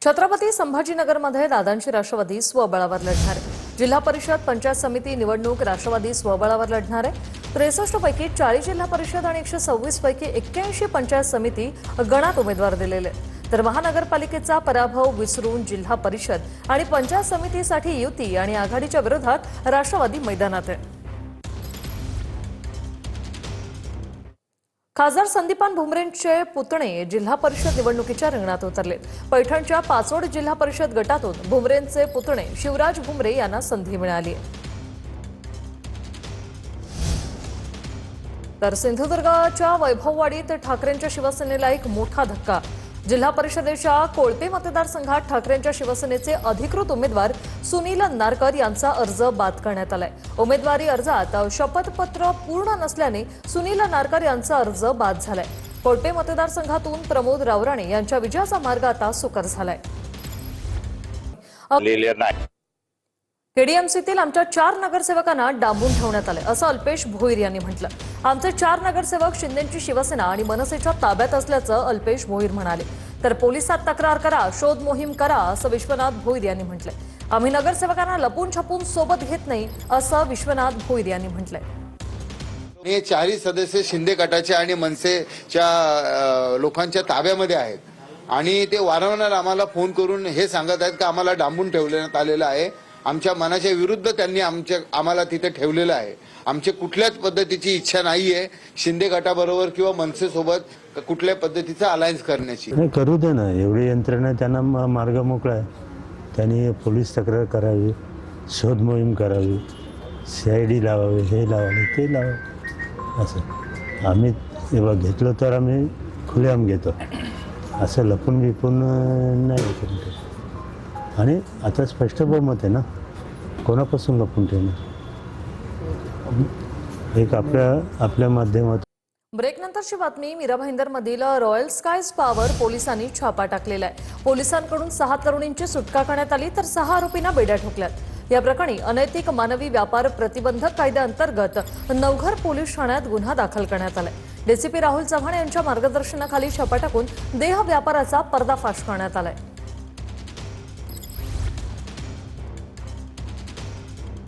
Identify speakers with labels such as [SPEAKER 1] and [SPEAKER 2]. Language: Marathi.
[SPEAKER 1] छत्रपती संभाजीनगरमध्ये दादांची राष्ट्रवादी स्वबळावर लढणार आहे। जिल्हा परिषद पंचायत समिती निवडणूक राष्ट्रवादी स्वबळावर लढणार आहे। 63 पैकी 40 जिल्हा परिषद आणि 126 पैकी 81 पंचायत समिती गणात उमेदवार दिलेले आहेत। तर महानगरपालिकेचा पराभव विसरून जिल्हा परिषद आणि पंचायत समितीसाठी युती आणि आघाडीच्या विरोधात राष्ट्रवादी मैदानात आहे। खासदार संदीपान भुमरेंचे पुतणे जिल्हा परिषद निवडणुकीच्या रिंगणात उतरले। पैठणच्या पाचोड जिल्हा परिषद गटातून भुमरेंचे पुतणे शिवराज भुमरे यांना संधी मिळाली। तर सिंधुदुर्गच्या वैभववाडीत ठाकरेंच्या शिवसेनेला एक मोठा धक्का। जिल्हा परिषदेच्या कोळपे मतदारसंघात ठाकरेंच्या शिवसेनेचे अधिकृत उमेदवार सुनील नारकर यांचा अर्ज बाद करण्यात आलाय। उमेदवारी अर्जात शपथपत्र पूर्ण नसल्याने सुनील नारकर यांचा अर्ज बाद झालाय। कोळपे मतदारसंघातून प्रमोद रावराणे यांच्या विजयाचा मार्ग आता सुकर झालाय। केडीएमसीतील आमच्या 4 नगरसेवकांना डांबून ठेवण्यात आले असं अल्पेश भोईर यांनी म्हटलं। आमचे 4 नगरसेवक शिंदेंची शिवसेना आणि मनसेच्या ताब्यात असल्याचं अल्पेश भोईर म्हणाले। तर पोलिसात तक्रार करा, शोध मोहीम करा असं विश्वनाथ भोईर यांनी म्हटलंय। आम्ही नगरसेवकांना लपून छपून सोबत घेत नाही असं विश्वनाथ भोईर यांनी म्हटलंय।
[SPEAKER 2] हे 4 सदस्य शिंदे गटाचे आणि मनसेच्या लोकांच्या ताब्यामध्ये आहेत आणि ते वारंवार आम्हाला फोन करून हे सांगत आहेत की आम्हाला डांबून ठेवण्यात आलेलं आहे। आमच्या मनाच्या विरुद्ध त्यांनी आम्हाला तिथे ठेवलेलं आहे। आमची कुठल्याच पद्धतीची इच्छा नाहीये शिंदे गटाबरोबर किंवा मनसेसोबत कुठल्या पद्धतीचा अलायन्स करण्याची।
[SPEAKER 3] नाही करू दे ना, एवढी यंत्रणा त्यांना मार्ग मोकळा आहे। त्यांनी पोलीस तक्रार करावी, शोध मोहीम करावी, CID लावावी, हे लावावे ते लावावे असं। आम्ही जेव्हा घेतलं तर आम्ही खुलेआम घेतो, असं लपून बिपून नाही करत। आणि आता स्पष्ट बहुमत आहे ना, कोणापासून लपून ठेवणार। एक आपल्या माध्यमातून।
[SPEAKER 1] ब्रेक नंतरची बातमी। मीरा भाईंदरमधील रॉयल स्काय स्पावर पोलिसांनी छापा टाकलेला आहे। पोलिसांकडून 6 तरुणींची सुटका करण्यात आली तर 6 आरोपींना बेड्या ठोकल्यात। या प्रकरणी अनैतिक मानवी व्यापार प्रतिबंधक कायद्याअंतर्गत नवघर पोलीस ठाण्यात गुन्हा दाखल करण्यात आलाय। डीसीपी राहुल चव्हाण यांच्या मार्गदर्शनाखाली छापा टाकून देह व्यापाराचा पर्दाफाश करण्यात आलाय।